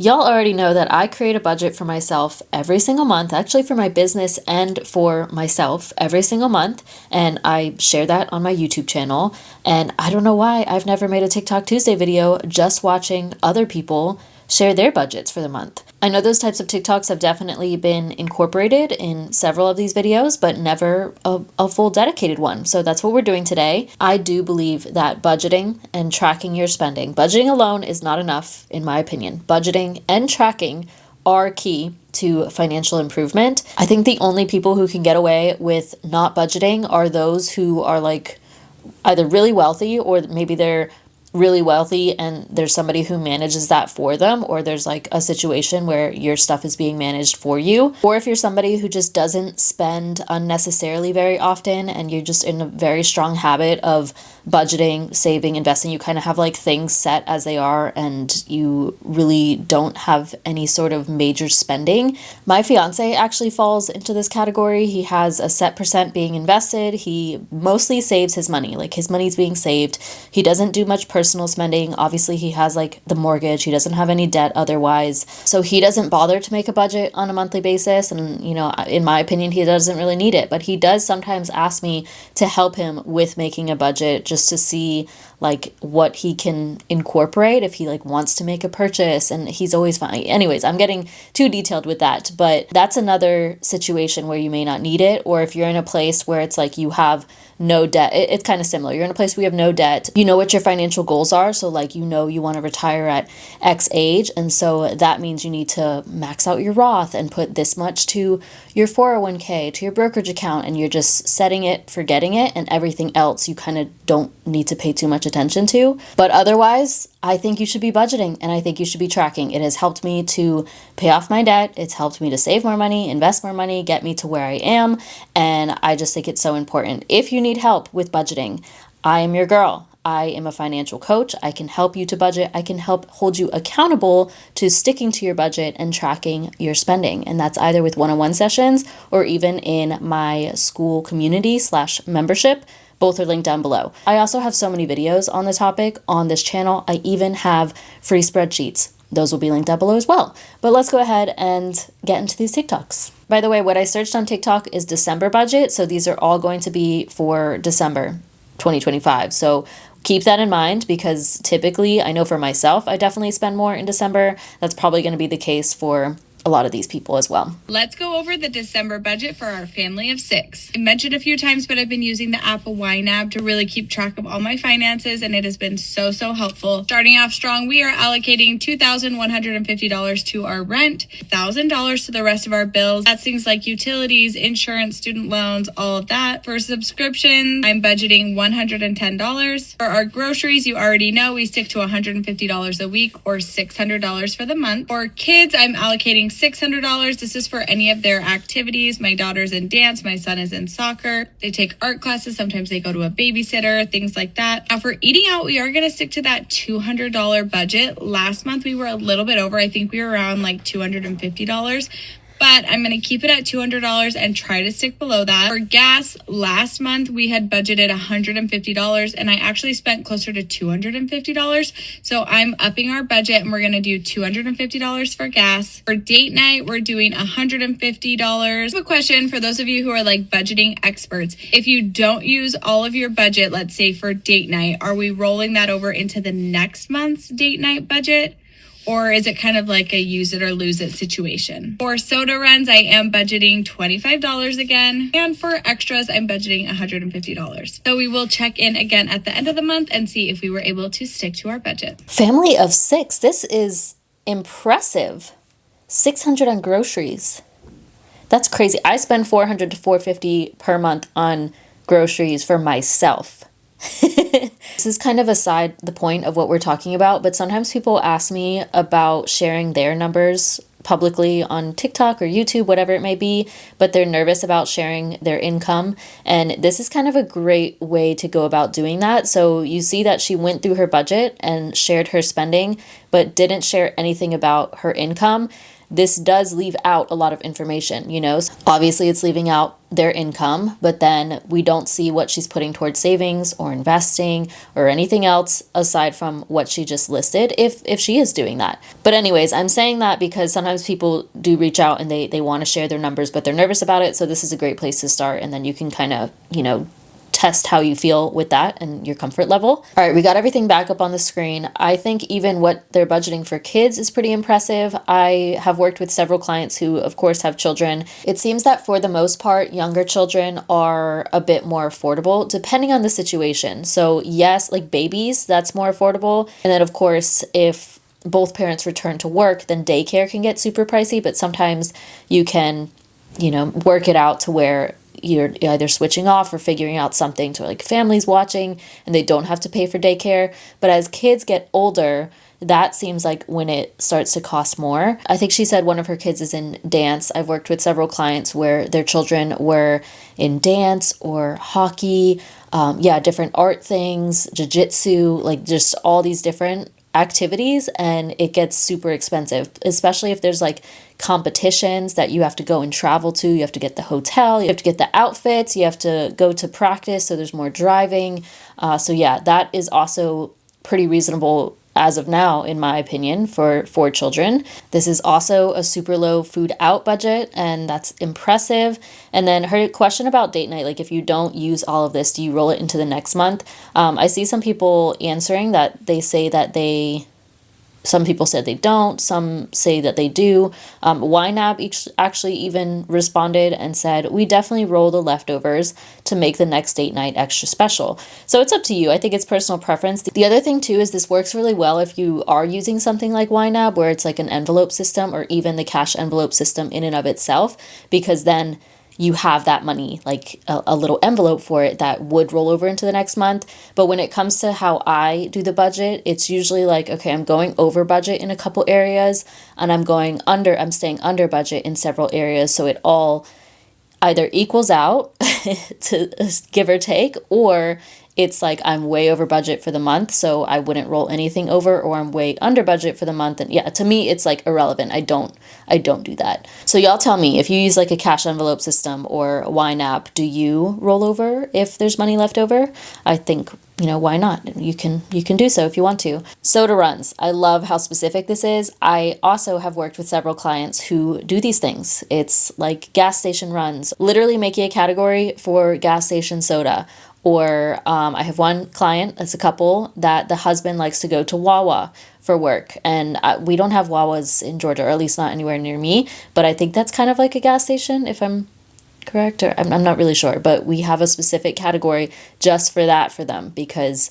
Y'all already know that I create a budget for myself every single month, actually for my business and for myself every single month. And I share that on my YouTube channel. And I don't know why I've never made a TikTok Tuesday video just watching other people share their budgets for the month. I know those types of TikToks have definitely been incorporated in several of these videos, but never a full dedicated one. So that's what we're doing today. I do believe that budgeting and tracking your spending, budgeting alone is not enough, in my opinion. Budgeting and tracking are key to financial improvement. I think the only people who can get away with not budgeting are those who are like either really wealthy, or maybe they're really wealthy and there's somebody who manages that for them, or there's like a situation where your stuff is being managed for you, or if you're somebody who just doesn't spend unnecessarily very often and you're just in a very strong habit of budgeting, saving, investing. You kind of have like things set as they are and you really don't have any sort of major spending. My fiance actually falls into this category. He has a set percent being invested. He mostly saves his money, like his money's being saved. He doesn't do much personal spending. Obviously, he has like the mortgage. He doesn't have any debt otherwise. So he doesn't bother to make a budget on a monthly basis. And, you know, in my opinion, he doesn't really need it. But he does sometimes ask me to help him with making a budget just to see like what he can incorporate if he like wants to make a purchase, and he's always fine. Anyways, I'm getting too detailed with that, but that's another situation where you may not need it. Or if you're in a place where it's like you have no debt, it's kind of similar. You're in a place where you have no debt, you know what your financial goals are. So like, you know, you want to retire at X age. And so that means you need to max out your Roth and put this much to your 401k, to your brokerage account, and you're just setting it, forgetting it, and everything else you kind of don't need to pay too much attention to. But otherwise, I think you should be budgeting and I think you should be tracking. It has helped me to pay off my debt. It's helped me to save more money, invest more money, get me to where I am. And I just think it's so important. If you need help with budgeting, I am your girl. I am a financial coach. I can help you to budget. I can help hold you accountable to sticking to your budget and tracking your spending. And that's either with one-on-one sessions or even in my school community/membership. Both are linked down below. I also have so many videos on the topic on this channel. I even have free spreadsheets. Those will be linked down below as well. But let's go ahead and get into these TikToks. By the way, what I searched on TikTok is December budget. So these are all going to be for December 2025. So keep that in mind, because typically, I know for myself, I definitely spend more in December. That's probably going to be the case for a lot of these people as well. Let's go over the December budget for our family of 6. I mentioned a few times, but I've been using the Apple Wine app to really keep track of all my finances, and it has been so helpful. Starting off strong, we are allocating $2,150 to our rent, $1,000 to the rest of our bills. That's things like utilities, insurance, student loans, all of that. For subscription, I'm budgeting $110. For our groceries, you already know we stick to $150 a week or $600 for the month. For kids, I'm allocating $600. This is for any of their activities. My daughter's in dance. My son is in soccer. They take art classes. Sometimes they go to a babysitter, things like that. Now for eating out, we are going to stick to that $200 budget. Last month, we were a little bit over. I think we were around like $250. But I'm going to keep it at $200 and try to stick below that. For gas, last month we had budgeted $150 and I actually spent closer to $250. So I'm upping our budget and we're going to do $250 for gas. For date night, we're doing $150. I have a question for those of you who are like budgeting experts. If you don't use all of your budget, let's say for date night, are we rolling that over into the next month's date night budget? Or is it kind of like a use it or lose it situation? For soda runs, I am budgeting $25 again. And for extras, I'm budgeting $150. So we will check in again at the end of the month and see if we were able to stick to our budget. Family of 6. This is impressive. $600 on groceries. That's crazy. I spend $400 to $450 per month on groceries for myself. This is kind of aside the point of what we're talking about, but sometimes people ask me about sharing their numbers publicly on TikTok or YouTube, whatever it may be, but they're nervous about sharing their income. And this is kind of a great way to go about doing that. So you see that she went through her budget and shared her spending, but didn't share anything about her income, this does leave out a lot of information, you know? Obviously, it's leaving out their income, but then we don't see what she's putting towards savings or investing or anything else aside from what she just listed, if she is doing that. But anyways, I'm saying that because sometimes people do reach out and they want to share their numbers, but they're nervous about it. So this is a great place to start. And then you can kind of, test how you feel with that and your comfort level. All right, we got everything back up on the screen. I think even what they're budgeting for kids is pretty impressive. I have worked with several clients who, of course, have children. It seems that for the most part, younger children are a bit more affordable depending on the situation. So yes, like babies, that's more affordable. And then, of course, if both parents return to work, then daycare can get super pricey, but sometimes you can, work it out to where you're either switching off or figuring out something to like families watching and they don't have to pay for daycare. But as kids get older, that seems like when it starts to cost more. I think she said one of her kids is in dance. I've worked with several clients where their children were in dance or hockey, different art things, jiu-jitsu, like just all these different activities, and it gets super expensive, especially if there's like competitions that you have to go and travel to. You have to get the hotel, you have to get the outfits, you have to go to practice, so there's more driving. That is also pretty reasonable as of now, in my opinion, for children. This is also a super low food out budget, and that's impressive. And then her question about date night, like if you don't use all of this, do you roll it into the next month? I see some people answering that they say that some people said they don't, some say that they do. YNAB actually even responded and said, we definitely roll the leftovers to make the next date night extra special. So it's up to you. I think it's personal preference. The other thing too is this works really well if you are using something like YNAB, where it's like an envelope system or even the cash envelope system in and of itself, because then you have that money, like a little envelope for it that would roll over into the next month. But when it comes to how I do the budget, it's usually like, okay, I'm going over budget in a couple areas and I'm staying under budget in several areas. So it all either equals out to give or take, or it's like I'm way over budget for the month, so I wouldn't roll anything over, or I'm way under budget for the month. And to me, it's like irrelevant. I don't do that. So y'all tell me, if you use like a cash envelope system or a YNAB, do you roll over if there's money left over? I think, why not? You can do so if you want to. Soda runs. I love how specific this is. I also have worked with several clients who do these things. It's like gas station runs, literally making a category for gas station soda. Or I have one client, it's a couple, that the husband likes to go to Wawa for work. And we don't have Wawas in Georgia, or at least not anywhere near me. But I think that's kind of like a gas station, if I'm correct, or I'm not really sure. But we have a specific category just for that for them, because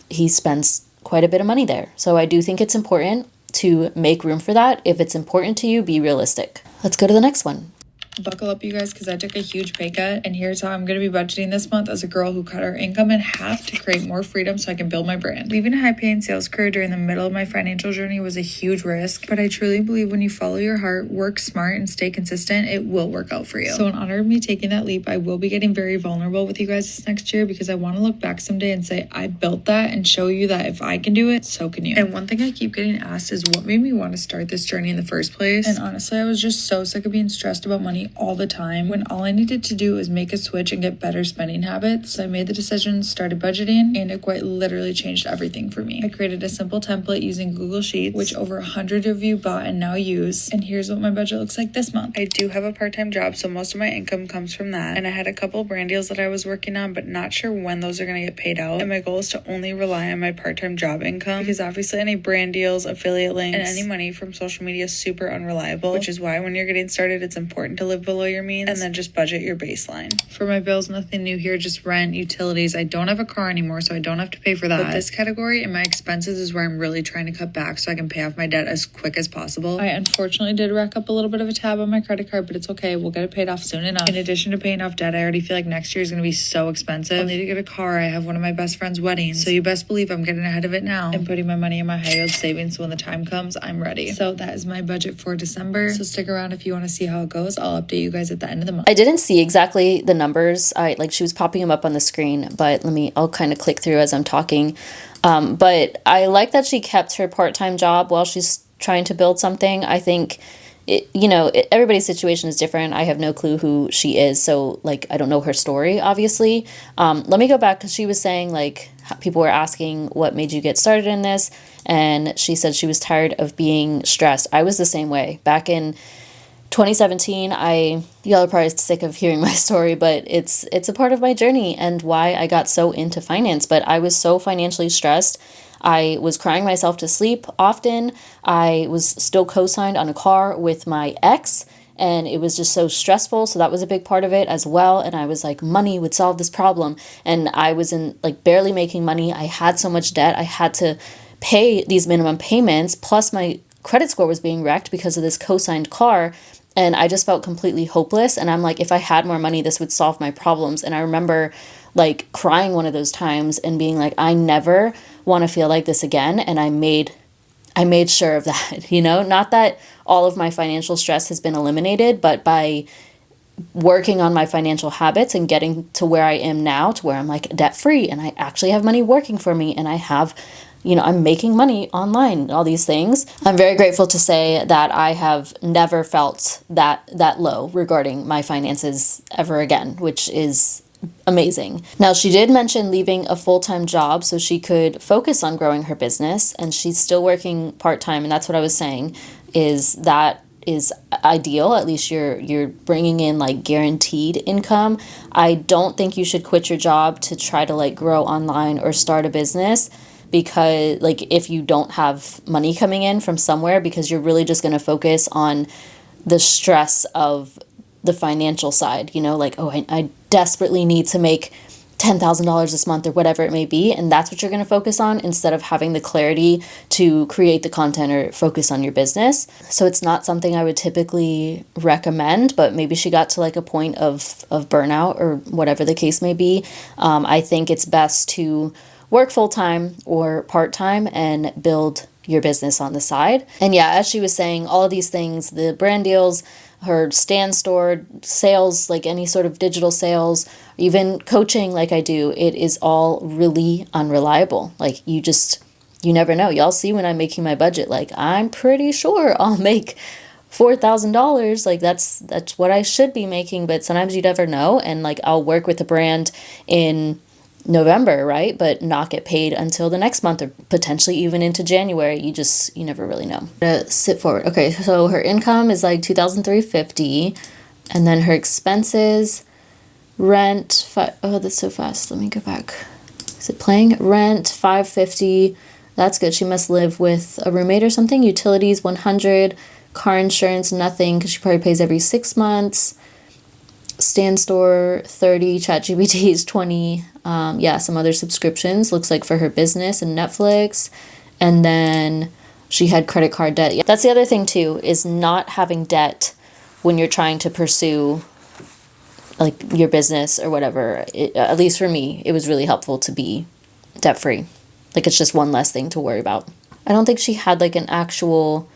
he spends quite a bit of money there. So I do think it's important to make room for that. If it's important to you, be realistic. Let's go to the next one. Buckle up, you guys, because I took a huge pay cut, and here's how I'm going to be budgeting this month as a girl who cut her income in half to create more freedom so I can build my brand. Leaving a high-paying sales career during the middle of my financial journey was a huge risk, but I truly believe when you follow your heart, work smart, and stay consistent, it will work out for you. So in honor of me taking that leap, I will be getting very vulnerable with you guys this next year, because I want to look back someday and say, I built that, and show you that if I can do it, so can you. And one thing I keep getting asked is what made me want to start this journey in the first place. And honestly, I was just so sick of being stressed about money all the time, when all I needed to do was make a switch and get better spending habits. So I made the decision, started budgeting, and it quite literally changed everything for me. I created a simple template using Google Sheets, which over 100 of you bought and now use. And here's what my budget looks like this month. I do have a part-time job, so most of my income comes from that. And I had a couple brand deals that I was working on, but not sure when those are going to get paid out. And my goal is to only rely on my part-time job income, because obviously any brand deals, affiliate links, and any money from social media is super unreliable, which is why when you're getting started, it's important to live below your means and then just budget your baseline. For my bills, nothing new here, just rent, utilities. I don't have a car anymore, so I don't have to pay for that. But this category in my expenses is where I'm really trying to cut back so I can pay off my debt as quick as possible. I unfortunately did rack up a little bit of a tab on my credit card, but it's okay. We'll get it paid off soon enough. In addition to paying off debt, I already feel like next year is going to be so expensive. I'll need to get a car. I have one of my best friend's weddings, so you best believe I'm getting ahead of it now and putting my money in my high yield savings, so when the time comes, I'm ready. So that is my budget for December. So stick around if you want to see how it goes. I'll update you guys at the end of the month. I didn't see exactly the numbers. She was popping them up on the screen, but I'll kind of click through as I'm talking. But I like that she kept her part-time job while she's trying to build something. I think everybody's situation is different. I have no clue who she is, so I don't know her story, obviously. Let me go back, because she was saying people were asking what made you get started in this, and she said she was tired of being stressed. I was the same way back in 2017. Y'all are probably sick of hearing my story, but it's a part of my journey and why I got so into finance. But I was so financially stressed. I was crying myself to sleep often. I was still co-signed on a car with my ex, and it was just so stressful. So that was a big part of it as well. And I was like, money would solve this problem. And I was barely making money. I had so much debt. I had to pay these minimum payments. Plus my credit score was being wrecked because of this co-signed car. And I just felt completely hopeless. And I'm like, if I had more money, this would solve my problems. And I remember crying one of those times and being like, I never want to feel like this again. And I made sure of that, not that all of my financial stress has been eliminated, but by working on my financial habits and getting to where I am now, to where I'm debt free and I actually have money working for me, and I have, I'm making money online, all these things. I'm very grateful to say that I have never felt that low regarding my finances ever again, which is amazing. Now, she did mention leaving a full-time job so she could focus on growing her business, and she's still working part-time, and that's what I was saying, is ideal. At least you're bringing in guaranteed income. I don't think you should quit your job to try to grow online or start a business, because if you don't have money coming in from somewhere, because you're really just going to focus on the stress of the financial side, I desperately need to make $10,000 this month or whatever it may be. And that's what you're going to focus on, instead of having the clarity to create the content or focus on your business. So it's not something I would typically recommend, but maybe she got to a point of burnout or whatever the case may be. I think it's best to work full-time or part-time and build your business on the side. And yeah, as she was saying, all of these things, the brand deals, her stand store sales, any sort of digital sales, even coaching I do, it is all really unreliable. You never know. Y'all see when I'm making my budget, I'm pretty sure I'll make $4,000. That's what I should be making, but sometimes you never know. And I'll work with a brand in November, right? But not get paid until the next month, or potentially even into January. You never really know. Sit forward. Okay, so her income is $2,350, and then her expenses, rent, oh, that's so fast. Let me go back. Is it playing? Rent, $550. That's good. She must live with a roommate or something. Utilities, $100. Car insurance, nothing, because she probably pays every 6 months. Stand store, $30. ChatGPT is $20. Some other subscriptions, looks like, for her business and Netflix. And then she had credit card debt. Yeah, that's the other thing too, is not having debt when you're trying to pursue your business or whatever. At least for me, it was really helpful to be debt free. It's just one less thing to worry about. I don't think she had an actual,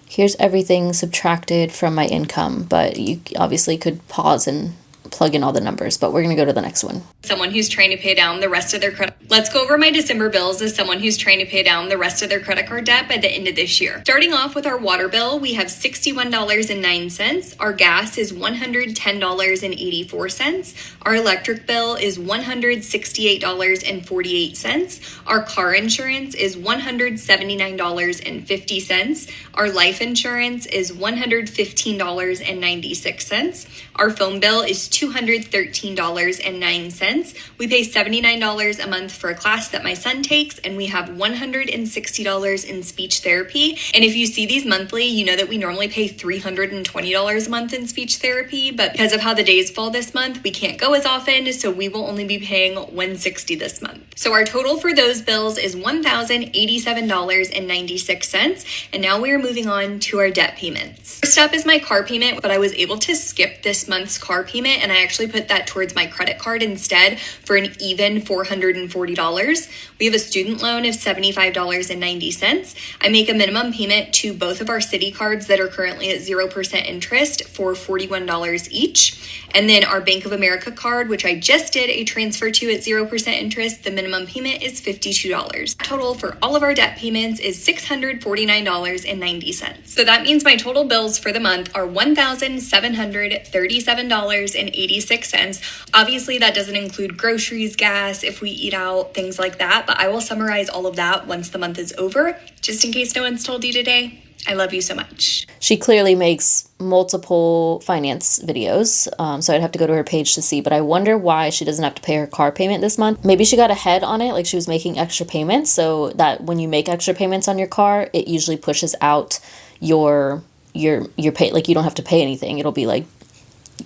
here's everything subtracted from my income, but you obviously could pause and plug in all the numbers, but we're going to go to the next one. Someone who's trying to pay down the rest of their credit. Let's go over my December bills as someone who's trying to pay down the rest of their credit card debt by the end of this year. Starting off with our water bill, we have $61.09. Our gas is $110.84. Our electric bill is $168.48. Our car insurance is $179.50. Our life insurance is $115.96. Our phone bill is $213.09. We pay $79 a month for a class that my son takes, and we have $160 in speech therapy. And if you see these monthly, you know that we normally pay $320 a month in speech therapy, but because of how the days fall this month, we can't go as often, so we will only be paying $160 this month. So our total for those bills is $1,087.96. And now we are moving on to our debt payments. Next up is my car payment, but I was able to skip this month's car payment and I actually put that towards my credit card instead for an even $440. We have a student loan of $75.90. I make a minimum payment to both of our city cards that are currently at 0% interest for $41 each. And then our Bank of America card, which I just did a transfer to at 0% interest, the minimum payment is $52. Total for all of our debt payments is $649.90. So that means my total bills for the month are $1,737.86. Obviously, that doesn't include groceries, gas, if we eat out, things like that, but I will summarize all of that once the month is over, just in case no one's told you today. I love you so much. She clearly makes multiple finance videos, so I'd have to go to her page to see, but I wonder why she doesn't have to pay her car payment this month. Maybe she got ahead on it, like she was making extra payments, so that when you make extra payments on your car, it usually pushes out your pay, like you don't have to pay anything. It'll be like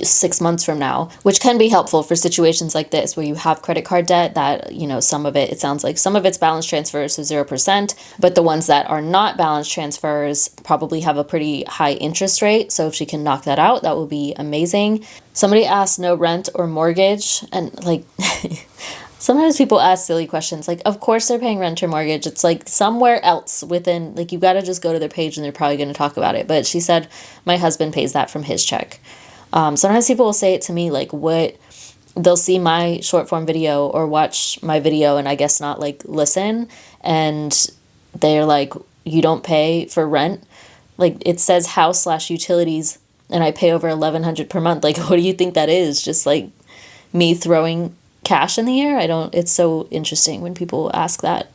6 months from now, which can be helpful for situations like this where you have credit card debt that, you know, some of it sounds like some of it's balance transfers, so 0%, but the ones that are not balance transfers probably have a pretty high interest rate. So if she can knock that out, that would be amazing. Somebody asked no rent or mortgage, and like sometimes people ask silly questions like, of course they're paying rent or mortgage. It's like somewhere else within, like you got to just go to their page and they're probably going to talk about it. But she said my husband pays that from his check. Sometimes people will say it to me, like they'll see my short form video or watch my video and I guess not like listen. And they're like, you don't pay for rent. Like it says house/utilities and I pay over $1,100 per month. Like, what do you think that is? Just like me throwing cash in the air? It's so interesting when people ask that.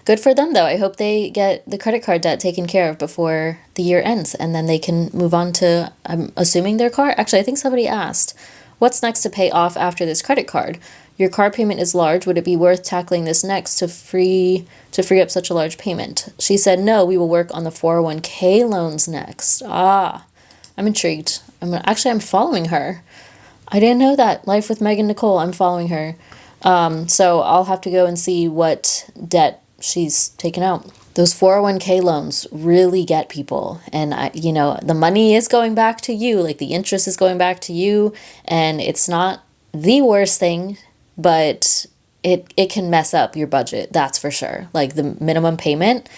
Good for them, though. I hope they get the credit card debt taken care of before the year ends, and then they can move on to, I'm assuming, their car. Actually, I think somebody asked, what's next to pay off after this credit card? Your car payment is large. Would it be worth tackling this next to free up such a large payment? She said, no, we will work on the 401k loans next. I'm intrigued. I'm following her. I didn't know that. Life with Megan Nicole, I'm following her. So I'll have to go and see what debt she's taken out. Those 401k loans really get people, and the money is going back to you, like the interest is going back to you, and it's not the worst thing, but it can mess up your budget, that's for sure. Like the minimum payment,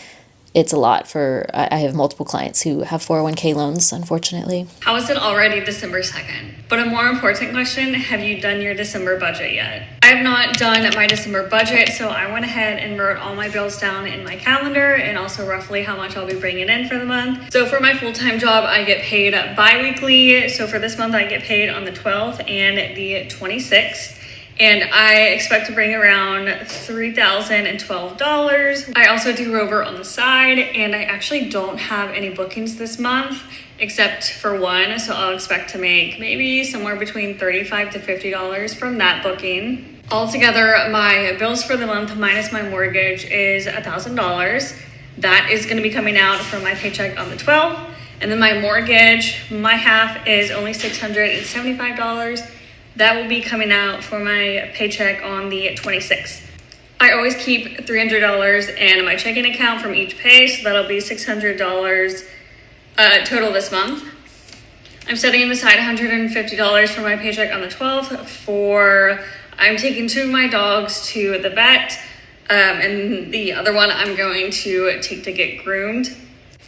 it's a lot for, I have multiple clients who have 401k loans, unfortunately. How is it already December 2nd? But a more important question, have you done your December budget yet? I have not done my December budget, so I went ahead and wrote all my bills down in my calendar and also roughly how much I'll be bringing in for the month. So for my full-time job, I get paid bi-weekly. So for this month, I get paid on the 12th and the 26th. And I expect to bring around $3,012. I also do Rover on the side, and I actually don't have any bookings this month except for one. So I'll expect to make maybe somewhere between $35 to $50 from that booking. Altogether, my bills for the month minus my mortgage is $1,000. That is going to be coming out from my paycheck on the 12th. And then my mortgage, my half is only $675. That will be coming out for my paycheck on the 26th. I always keep $300 in my checking account from each pay, so that'll be $600 total this month. I'm setting aside $150 for my paycheck on the 12th I'm taking two of my dogs to the vet, and the other one I'm going to take to get groomed.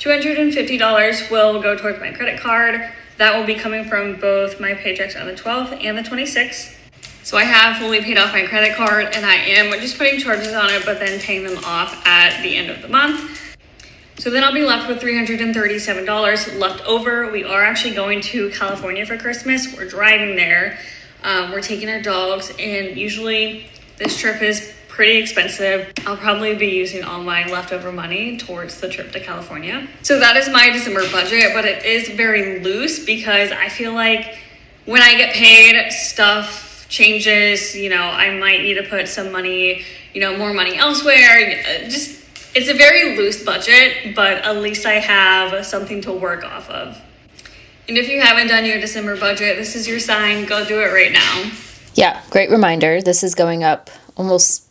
$250 will go towards my credit card. That will be coming from both my paychecks on the 12th and the 26th. So I have fully paid off my credit card and I am just putting charges on it, but then paying them off at the end of the month. So then I'll be left with $337 left over. We are actually going to California for Christmas. We're driving there. We're taking our dogs, and usually this trip is pretty expensive. I'll probably be using all my leftover money towards the trip to California. So that is my December budget, but it is very loose because I feel like when I get paid, stuff changes. I might need to put some money, more money elsewhere. It's a very loose budget, but at least I have something to work off of. And if you haven't done your December budget, this is your sign. Go do it right now. Yeah, great reminder. This is going up almost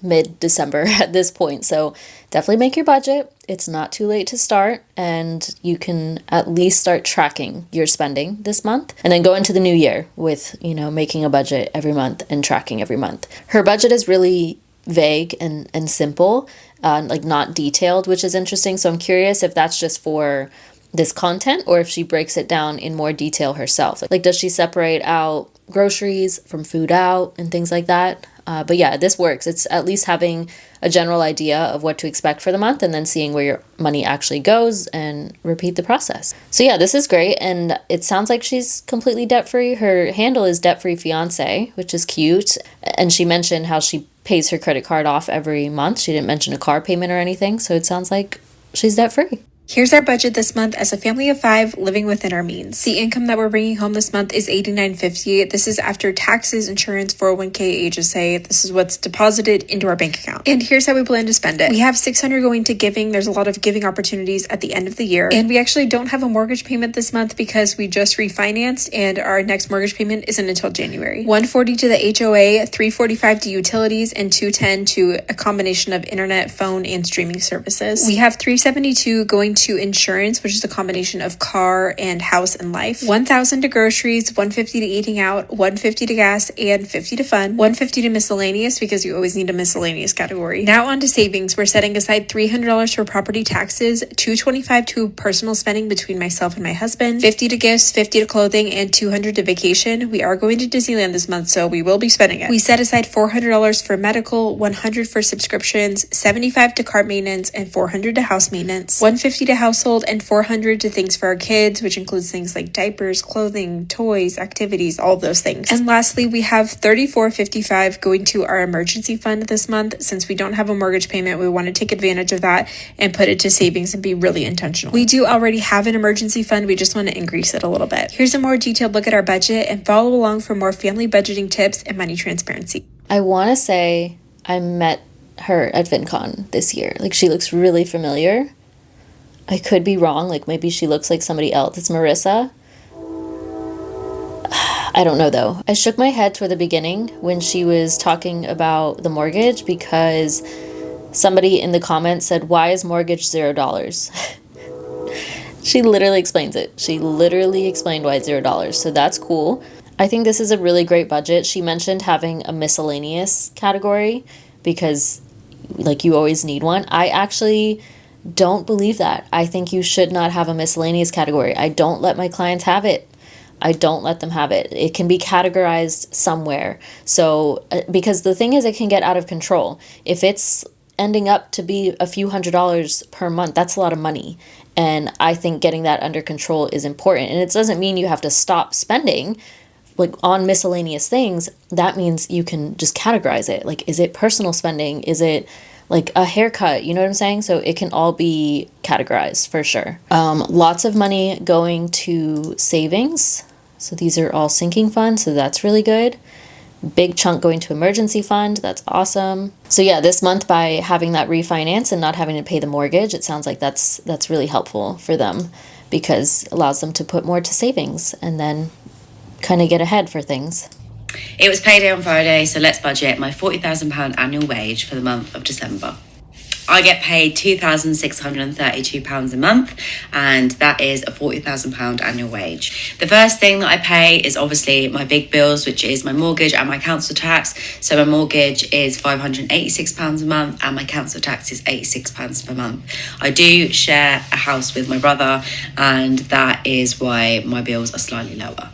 mid-December at this point, so definitely make your budget. it's not too late to start, and you can at least start tracking your spending this month and then go into the new year with, making a budget every month and tracking every month. Her budget is really vague and simple, like not detailed, which is interesting. So I'm curious if that's just for this content or if she breaks it down in more detail herself. Like, does she separate out groceries from food out and things like that? But yeah, this works. It's at least having a general idea of what to expect for the month and then seeing where your money actually goes and repeat the process. So yeah, this is great. And it sounds like she's completely debt-free. Her handle is debt-free fiance, which is cute. And she mentioned how she pays her credit card off every month. She didn't mention a car payment or anything. So it sounds like she's debt-free. Here's our budget this month as a family of 5 living within our means. The income that we're bringing home this month is $89.50. This is after taxes, insurance, 401k, HSA. This is what's deposited into our bank account. And here's how we plan to spend it. We have $600 going to giving. There's a lot of giving opportunities at the end of the year. And we actually don't have a mortgage payment this month because we just refinanced and our next mortgage payment isn't until January. $140 to the HOA, $345 to utilities, and $210 to a combination of internet, phone, and streaming services. We have $372 going to insurance, which is a combination of car and house and life. $1,000 to groceries, $150 to eating out, $150 to gas, and $50 to fun. $150 to miscellaneous because you always need a miscellaneous category. Now on to savings. We're setting aside $300 for property taxes, $225 to personal spending between myself and my husband, $50 to gifts, $50 to clothing, and $200 to vacation. We are going to Disneyland this month, so we will be spending it. We set aside $400 for medical, $100 for subscriptions, $75 to car maintenance, and $400 to house maintenance, $150 to household, and $400 to things for our kids, which includes things like diapers, clothing, toys, activities, all of those things. And lastly, we have $34.55 going to our emergency fund this month. Since we don't have a mortgage payment, we want to take advantage of that and put it to savings and be really intentional. We do already have an emergency fund. We just want to increase it a little bit. Here's a more detailed look at our budget, and follow along for more family budgeting tips and money transparency. I want to say I met her at VinCon this year. Like, she looks really familiar. I could be wrong. Like, maybe she looks like somebody else. It's Marissa. I don't know, though. I shook my head toward the beginning when she was talking about the mortgage because somebody in the comments said, "Why is mortgage $0?" She literally explains it. She literally explained why it's $0. So that's cool. I think this is a really great budget. She mentioned having a miscellaneous category because, like, you always need one. I actually don't believe that. I think you should not have a miscellaneous category. I don't let my clients have it. I don't let them have it. It can be categorized somewhere. So, because the thing is, it can get out of control. If it's ending up to be a few $100s per month, that's a lot of money. And I think getting that under control is important. And it doesn't mean you have to stop spending like on miscellaneous things. That means you can just categorize it. Like, is it personal spending? Is it like a haircut? You know what I'm saying? So it can all be categorized for sure. Lots of money going to savings. So these are all sinking funds. So that's really good. Big chunk going to emergency fund. That's awesome. So yeah, this month by having that refinance and not having to pay the mortgage, it sounds like that's really helpful for them because it allows them to put more to savings and then kind of get ahead for things. It was payday on Friday, so let's budget my £40,000 annual wage for the month of December. I get paid £2,632 a month, and that is a £40,000 annual wage. The first thing that I pay is obviously my big bills, which is my mortgage and my council tax. So my mortgage is £586 a month and my council tax is £86 per month. I do share a house with my brother, and that is why my bills are slightly lower.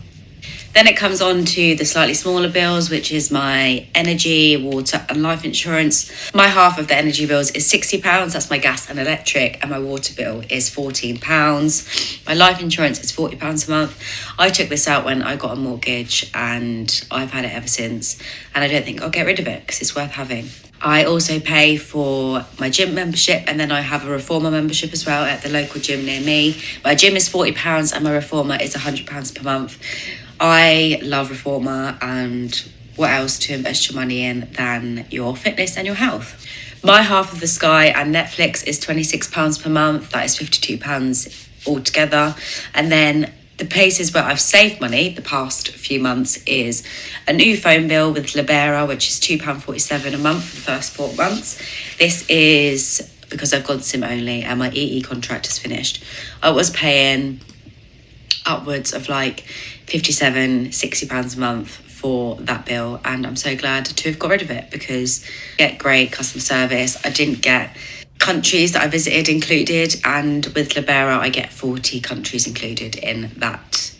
Then it comes on to the slightly smaller bills, which is my energy, water and life insurance. My half of the energy bills is £60. That's my gas and electric. And my water bill is £14. My life insurance is £40 a month. I took this out when I got a mortgage and I've had it ever since. And I don't think I'll get rid of it because it's worth having. I also pay for my gym membership, and then I have a reformer membership as well at the local gym near me. My gym is £40 and my reformer is £100 per month. I love reformer, and what else to invest your money in than your fitness and your health? My half of the Sky and Netflix is £26 per month. That is £52 altogether. And then the places where I've saved money the past few months is a new phone bill with Libera, which is £2.47 a month for the first 4 months. This is because I've gone SIM only and my EE contract is finished. I was paying upwards of like £57-60 a month for that bill, and I'm so glad to have got rid of it because I get great customer service. I didn't get countries that I visited included, and with Libera I get 40 countries included in that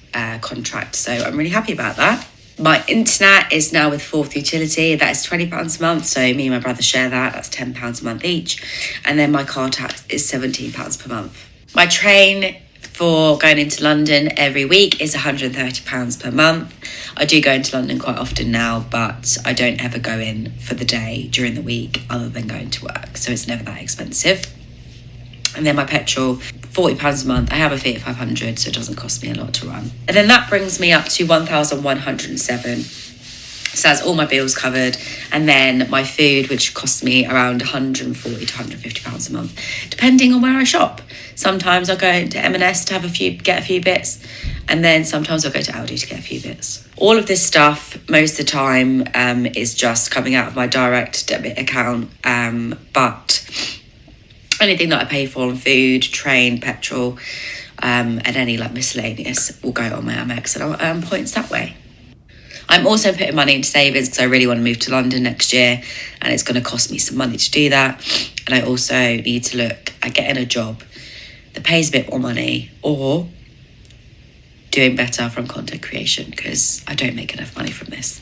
contract, so I'm really happy about that. My internet is now with Fourth Utility. That is £20 a month, so me and my brother share that. That's £10 a month each. And then my car tax is £17 per month. My train for going into London every week is £130 per month. I do go into London quite often now, but I don't ever go in for the day during the week other than going to work, so it's never that expensive. And then my petrol, £40 a month. I have a Fiat 500, so it doesn't cost me a lot to run. And then that brings me up to 1,107. So that's all my bills covered. And then my food, which costs me around £140 to £150 a month, depending on where I shop. Sometimes I'll go to M&S to get a few bits. And then sometimes I'll go to Aldi to get a few bits. All of this stuff, most of the time, is just coming out of my direct debit account. But anything that I pay for on food, train, petrol, and any like miscellaneous will go on my Amex, and I'll earn points that way. I'm also putting money into savings because I really want to move to London next year, and it's going to cost me some money to do that. And I also need to look at getting a job that pays a bit more money, or doing better from content creation because I don't make enough money from this.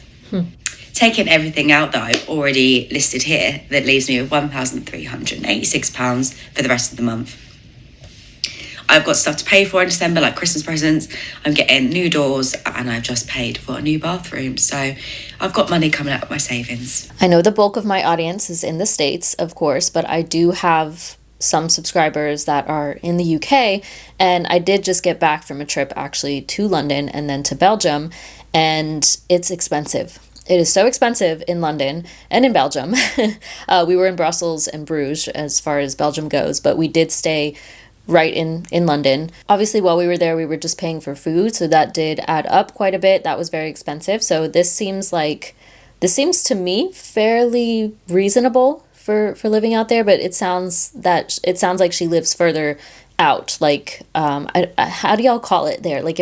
Taking everything out that I've already listed here, that leaves me with £1,386 for the rest of the month. I've got stuff to pay for in December, like Christmas presents. I'm getting new doors, and I've just paid for a new bathroom. So I've got money coming out of my savings. I know the bulk of my audience is in the States, of course, but I do have some subscribers that are in the UK, and I did just get back from a trip actually to London and then to Belgium, and it's expensive. It is so expensive in London and in Belgium. We were in Brussels and Bruges as far as Belgium goes, but we did stay right in London. Obviously, while we were there, we were just paying for food, so that did add up quite a bit. That was very expensive. So this seems to me fairly reasonable for living out there, but it sounds like she lives further out. Like, how do y'all call it there? Like,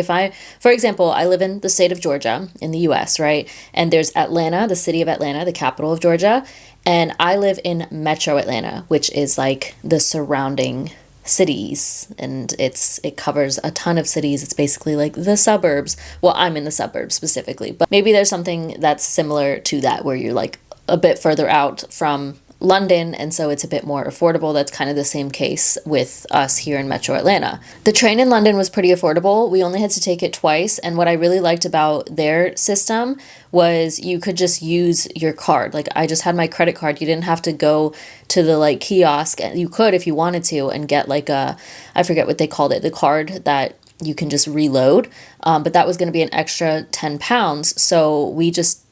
for example, I live in the state of Georgia in the US, right? And there's Atlanta, the city of Atlanta, the capital of Georgia. And I live in Metro Atlanta, which is like the surrounding cities, and it covers a ton of cities. It's basically like the suburbs. Well, I'm in the suburbs specifically, but maybe there's something that's similar to that where you're like a bit further out from London, and so it's a bit more affordable. That's kind of the same case with us here in Metro Atlanta. The train in London was pretty affordable. We only had to take it twice, and what I really liked about their system was you could just use your card. Like, I just had my credit card. You didn't have to go to the like kiosk, and you could if you wanted to and get like I forget what they called it, the card that you can just reload, but that was going to be an extra £10, so we just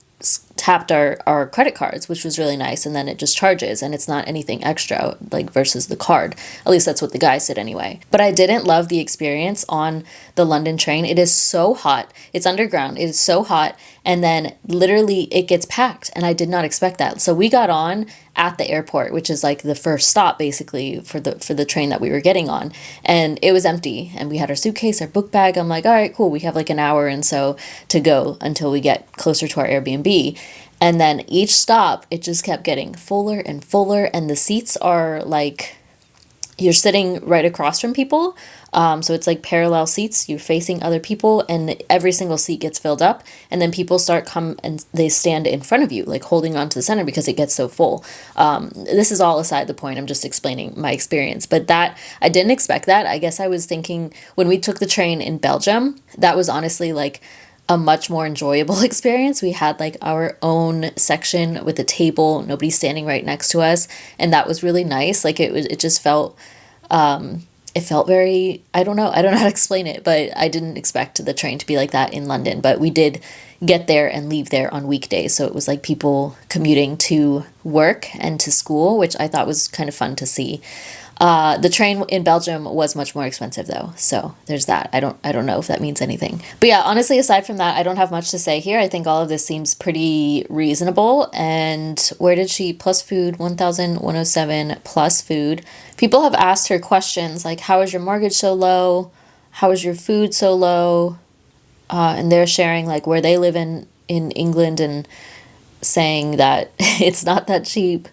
tapped our credit cards, which was really nice, and then it just charges, and it's not anything extra like versus the card. At least that's what the guy said anyway. But I didn't love the experience on the London train. It is so hot. It's underground. It is so hot, and then literally it gets packed, and I did not expect that. So we got on at the airport, which is like the first stop basically for the train that we were getting on, and it was empty, and we had our suitcase, our book bag. I'm like, all right, cool, we have like an hour and so to go until we get closer to our Airbnb. And then each stop, it just kept getting fuller and fuller, and the seats are like, you're sitting right across from people. So it's like parallel seats. You're facing other people, and every single seat gets filled up. And then people come and they stand in front of you, like holding on to the center because it gets so full. This is all aside the point. I'm just explaining my experience. But that, I didn't expect that. I guess I was thinking when we took the train in Belgium, that was honestly like a much more enjoyable experience. We had like our own section with a table, nobody standing right next to us, and that was really nice. Like it just felt it felt very, I don't know how to explain it, but I didn't expect the train to be like that in London. But we did get there and leave there on weekdays, so it was like people commuting to work and to school, which I thought was kind of fun to see. The train in Belgium was much more expensive though, so there's that. I don't know if that means anything. But yeah, honestly, aside from that, I don't have much to say here. I think all of this seems pretty reasonable. And where did she plus food 1,107 plus food? People have asked her questions like, how is your mortgage so low? How is your food so low? And they're sharing like where they live in England and saying that it's not that cheap.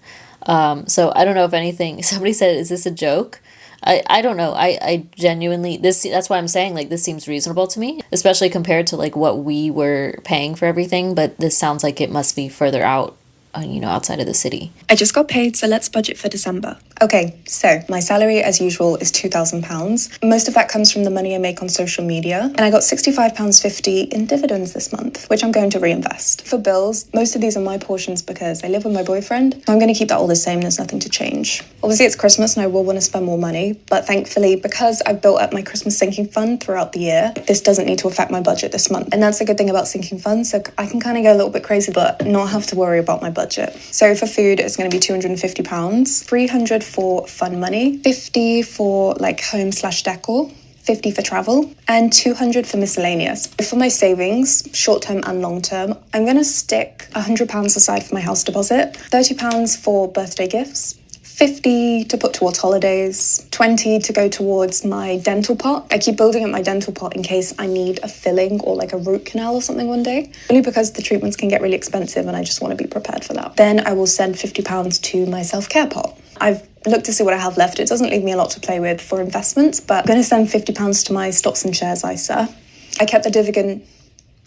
So I don't know if anything, somebody said, is this a joke? I don't know. I genuinely, that's why I'm saying like this seems reasonable to me, especially compared to like what we were paying for everything. But this sounds like it must be further out, outside of the city. I just got paid, so let's budget for December. Okay, so my salary as usual is £2,000. Most of that comes from the money I make on social media, and I got £65.50 in dividends this month, which I'm going to reinvest. For bills, most of these are my portions because I live with my boyfriend, so I'm going to keep that all the same. There's nothing to change. Obviously it's Christmas and I will want to spend more money, but thankfully because I've built up my Christmas sinking fund throughout the year, this doesn't need to affect my budget this month. And that's the good thing about sinking funds, so I can kind of go a little bit crazy but not have to worry about my budget. So for food, it's going to be £250, 300 for fun money, 50 for like home/decor, 50 for travel, and 200 for miscellaneous. For my savings, short-term and long-term, I'm going to stick £100 aside for my house deposit, £30 for birthday gifts, 50 to put towards holidays, 20 to go towards my dental pot. I keep building up my dental pot in case I need a filling or like a root canal or something one day, only because the treatments can get really expensive and I just want to be prepared for that. Then I will send £50 to my self-care pot. I've looked to see what I have left. It doesn't leave me a lot to play with for investments, but I'm going to send £50 to my stocks and shares ISA. I kept the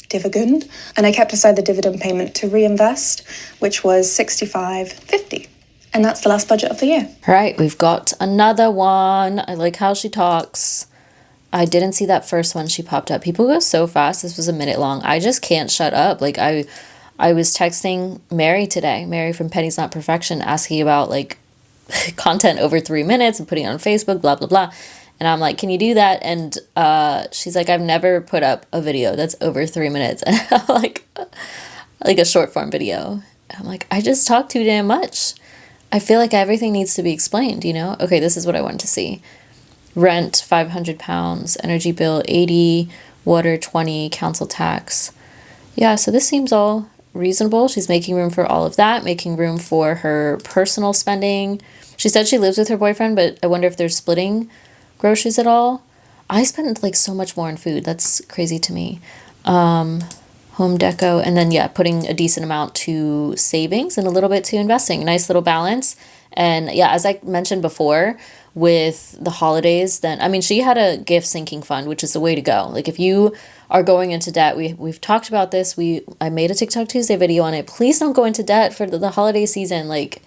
dividend, and I kept aside the dividend payment to reinvest, which was £65.50. And that's the last budget of the year. All right, we've got another one. I like how she talks. I didn't see that first one she popped up. People go so fast. This was a minute long. I just can't shut up. Like I was texting Mary today, Mary from Penny's Not Perfection, asking about like content over 3 minutes and putting it on Facebook, blah, blah, blah. And I'm like, can you do that? And she's like, I've never put up a video that's over 3 minutes. And I'm like a short form video. I'm like, I just talk too damn much. I feel like everything needs to be explained, Okay, this is what I wanted to see. Rent, £500, energy bill, 80, water, 20, council tax. Yeah, so this seems all reasonable. She's making room for all of that, making room for her personal spending. She said she lives with her boyfriend, but I wonder if they're splitting groceries at all. I spend like so much more on food. That's crazy to me. Home deco, and then putting a decent amount to savings and a little bit to investing. Nice little balance. And as I mentioned before, with the holidays, then she had a gift sinking fund, which is the way to go. Like if you are going into debt, we've talked about this. I made a TikTok Tuesday video on it. Please don't go into debt for the holiday season. Like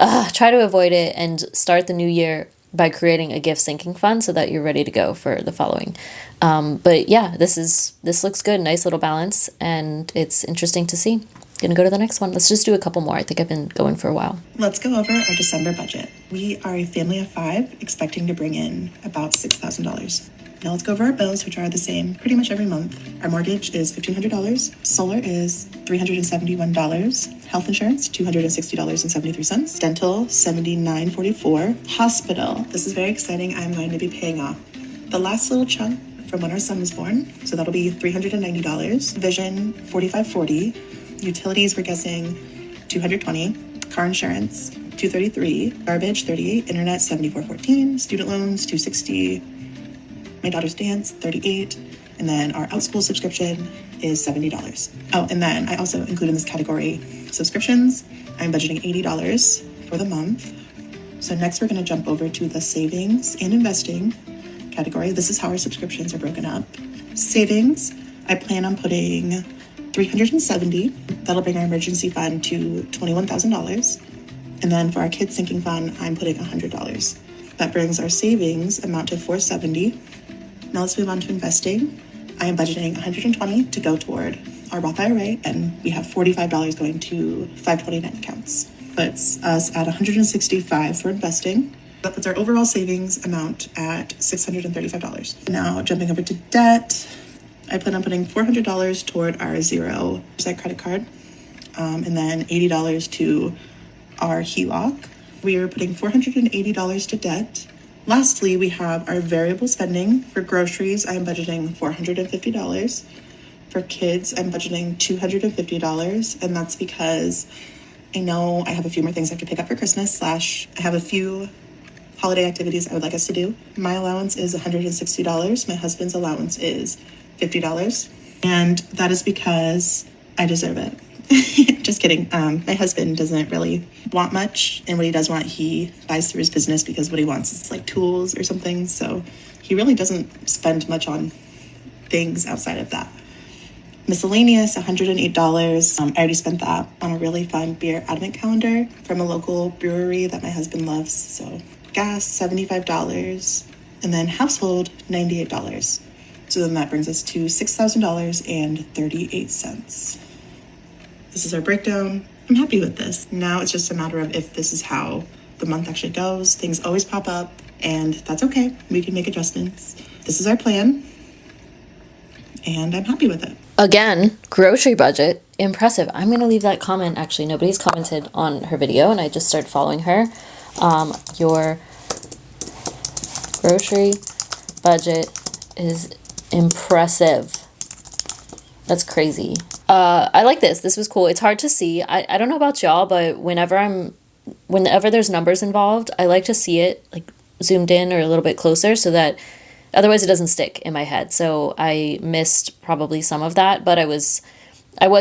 try to avoid it and start the new year by creating a gift sinking fund so that you're ready to go for the following. But this looks good. Nice little balance, and it's interesting to see. Gonna go to the next one. Let's just do a couple more. I think I've been going for a while. Let's go over our December budget. We are a family of 5, expecting to bring in about $6,000. Now let's go over our bills, which are the same pretty much every month. Our mortgage is $1,500. Solar is $371. Health insurance, $260.73. Dental, $79.44. Hospital, this is very exciting. I'm going to be paying off the last little chunk from when our son was born. So that'll be $390. Vision, $45.40. Utilities, we're guessing $220. Car insurance, $233. Garbage, $38. Internet, $74.14. Student loans, $260. My daughter's dance, $38. And then our OutSchool subscription is $70. Oh, and then I also include in this category subscriptions. I'm budgeting $80 for the month. So next we're going to jump over to the savings and investing category. This is how our subscriptions are broken up. Savings, I plan on putting $370. That'll bring our emergency fund to $21,000. And then for our kids sinking fund, I'm putting $100. That brings our savings amount to $470. Now let's move on to investing. I am budgeting $120 to go toward our Roth IRA, and we have $45 going to 529 accounts. Puts us at $165 for investing. That puts our overall savings amount at $635. Now jumping over to debt, I plan on putting $400 toward our 0% credit card, and then $80 to our HELOC. We are putting $480 to debt. Lastly, we have our variable spending. For groceries, I'm budgeting $450. For kids, I'm budgeting $250, and that's because I know I have a few more things I have to pick up for Christmas / I have a few holiday activities I would like us to do. My allowance is $160. My husband's allowance is $50. And that is because I deserve it. Just kidding. My husband doesn't really want much, and what he does want, he buys through his business because what he wants is like tools or something. So he really doesn't spend much on things outside of that. Miscellaneous, $108. I already spent that on a really fun beer advent calendar from a local brewery that my husband loves. So gas, $75, and then household, $98. So then that brings us to $6,000.38. This is our breakdown. I'm happy with this. Now it's just a matter of if this is how the month actually goes. Things always pop up, and that's okay. We can make adjustments. This is our plan, and I'm happy with it. Again, grocery budget, impressive. I'm going to leave that comment. Actually, nobody's commented on her video, and I just started following her. Your grocery budget is impressive. That's crazy. I like this. This was cool. It's hard to see. I don't know about y'all, but whenever there's numbers involved, I like to see it like zoomed in or a little bit closer so that otherwise it doesn't stick in my head. So I missed probably some of that, but I was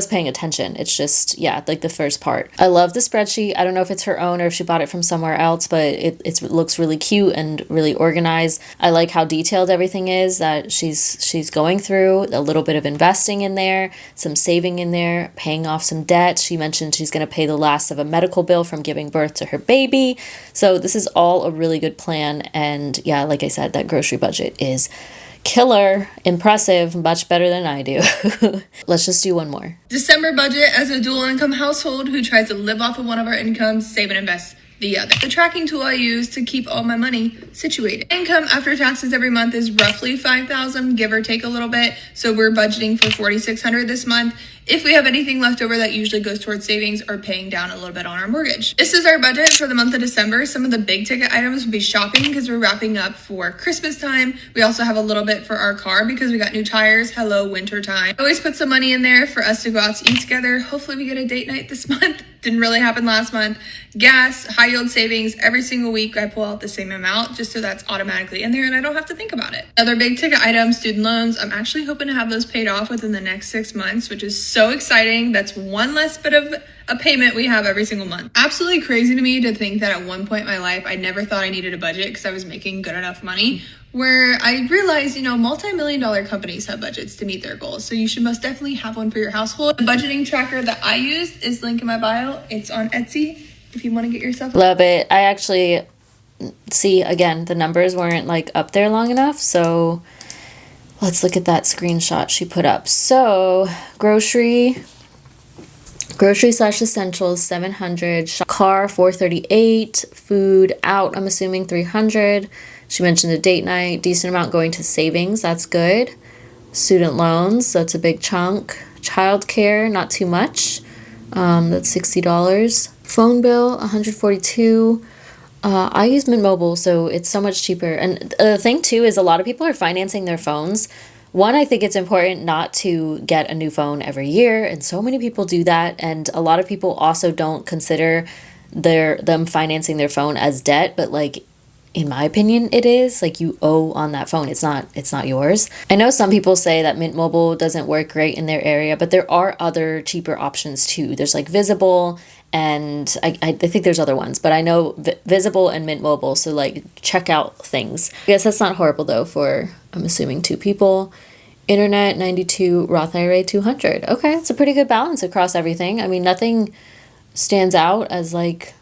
paying attention. It's just, yeah, like the first part. I love the spreadsheet. I don't know if it's her own or if she bought it from somewhere else, but it looks really cute and really organized. I like how detailed everything is that she's going through. A little bit of investing in there, some saving in there, paying off some debt. She mentioned she's going to pay the last of a medical bill from giving birth to her baby. So this is all a really good plan. And yeah, like I said, that grocery budget is killer, impressive, much better than I do. Let's just do one more. December budget as a dual income household who tries to live off of one of our incomes, save and invest the other. The tracking tool I use to keep all my money situated. Income after taxes every month is roughly $5,000, give or take a little bit. So we're budgeting for $4,600 this month. If we have anything left over, that usually goes towards savings or paying down a little bit on our mortgage. This is our budget for the month of December. Some of the big ticket items will be shopping because we're wrapping up for Christmas time. We also have a little bit for our car because we got new tires. Hello, winter time. I always put some money in there for us to go out to eat together. Hopefully we get a date night this month. Didn't really happen last month. Gas, high yield savings, every single week I pull out the same amount just so that's automatically in there and I don't have to think about it. Other big ticket items, student loans. I'm actually hoping to have those paid off within the next 6 months, which is so exciting. That's one less bit of a payment we have every single month. Absolutely crazy to me to think that at one point in my life, I never thought I needed a budget because I was making good enough money, where I realized, multi-million-dollar companies have budgets to meet their goals. So you should most definitely have one for your household. The budgeting tracker that I used is linked in my bio. It's on Etsy if you want to get yourself. Love it. I actually see, again, the numbers weren't like up there long enough. So let's look at that screenshot she put up. So grocery / essentials, 700, car, 438, food out, I'm assuming 300. She mentioned a date night, decent amount going to savings. That's good. Student loans, that's a big chunk. Childcare, not too much. That's $60. Phone bill, $142. I use Mint Mobile, so it's so much cheaper. And the thing too is a lot of people are financing their phones. One, I think it's important not to get a new phone every year, and so many people do that. And a lot of people also don't consider them financing their phone as debt, but like, in my opinion, it is. Like, you owe on that phone. It's not yours. I know some people say that Mint Mobile doesn't work great in their area, but there are other cheaper options too. There's like Visible, and I think there's other ones, but I know Visible and Mint Mobile, so like check out things. I guess that's not horrible though for, I'm assuming, 2 people. Internet, 92, Roth IRA, 200. Okay, it's a pretty good balance across everything. I mean, nothing stands out as like,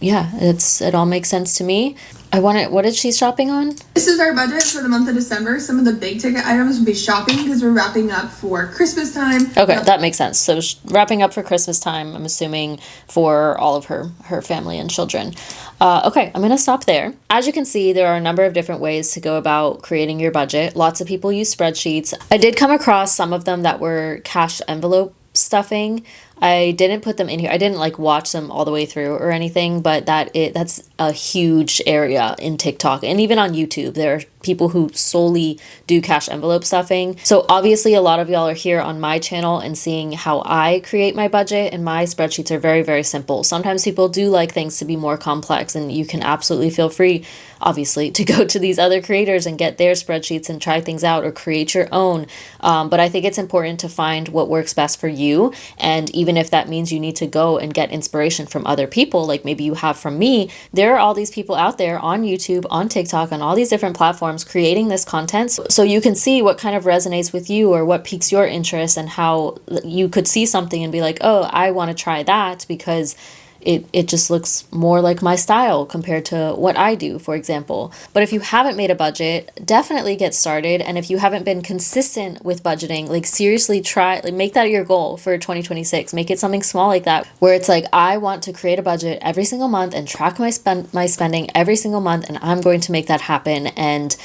yeah, it all makes sense to me. What is she shopping on? This is our budget for the month of December. Some of the big ticket items will be shopping because we're wrapping up for Christmas time. Okay, that makes sense. So wrapping up for Christmas time, I'm assuming for all of her family and children. Okay, I'm going to stop there. As you can see, there are a number of different ways to go about creating your budget. Lots of people use spreadsheets. I did come across some of them that were cash envelope stuffing. I didn't put them in here. I didn't like watch them all the way through or anything, but that's a huge area in TikTok and even on YouTube. There are people who solely do cash envelope stuffing. So obviously a lot of y'all are here on my channel and seeing how I create my budget, and my spreadsheets are very, very simple. Sometimes people do like things to be more complex, and you can absolutely feel free, obviously, to go to these other creators and get their spreadsheets and try things out or create your own. But I think it's important to find what works best for you. And even if that means you need to go and get inspiration from other people, like maybe you have from me, there are all these people out there on YouTube, on TikTok, on all these different platforms creating this content. So you can see what kind of resonates with you or what piques your interest, and how you could see something and be like, oh, I want to try that because it just looks more like my style compared to what I do, for example. But if you haven't made a budget, definitely get started. And if you haven't been consistent with budgeting, like seriously try, like make that your goal for 2026. Make it something small like that, where it's like, I want to create a budget every single month and track my spending every single month, and I'm going to make that happen. And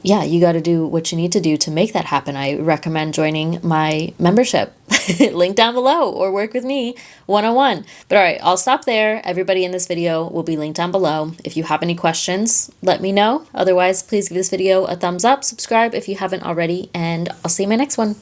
yeah, you got to do what you need to do to make that happen. I recommend joining my membership, link down below, or work with me one-on-one. But all right, I'll stop there. Everybody in this video will be linked down below. If you have any questions, let me know. Otherwise, please give this video a thumbs up, subscribe if you haven't already, and I'll see you in my next one.